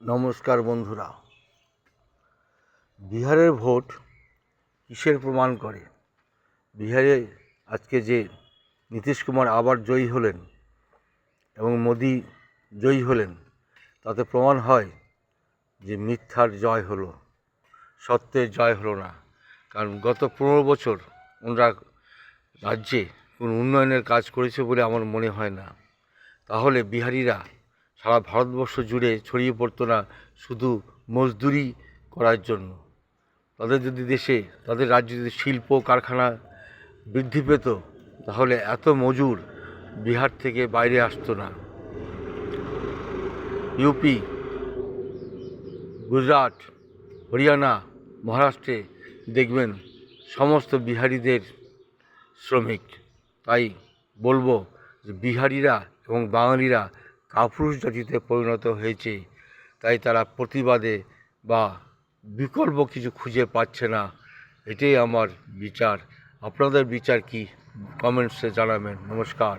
নমস্কার বন্ধুরা। বিহারের ভোট কিসের প্রমাণ করে? বিহারে আজকে যে নীতিশ কুমার আবার জয়ী হলেন এবং মোদি জয়ী হলেন, তাতে প্রমাণ হয় যে মিথ্যার জয় হলো, সত্যের জয় হলো না। কারণ গত 15 বছর ওনারা রাজ্যে কোনো উন্নয়নের কাজ করেছে বলে আমার মনে হয় না। তাহলে বিহারিরা সারা ভারতবর্ষ জুড়ে ছড়িয়ে পড়তো না শুধু মজদুরি করার জন্য। তাদের যদি দেশে, তাদের রাজ্যে যদি শিল্প কারখানা বৃদ্ধি পেত, তাহলে এত মজুর বিহার থেকে বাইরে আসতো না। ইউপি, গুজরাট, হরিয়ানা, মহারাষ্ট্রে দেখবেন সমস্ত বিহারিদের শ্রমিক। তাই বলবো যে বিহারিরা এবং বাঙালিরা কাপুরুষ জাতিতে পরিণত হয়েছে, তাই তারা প্রতিবাদে বা বিকল্প কিছু খুঁজে পাচ্ছে না। এটাই আমার বিচার। আপনাদের বিচার কি? কমেন্টসে জানাবেন। নমস্কার।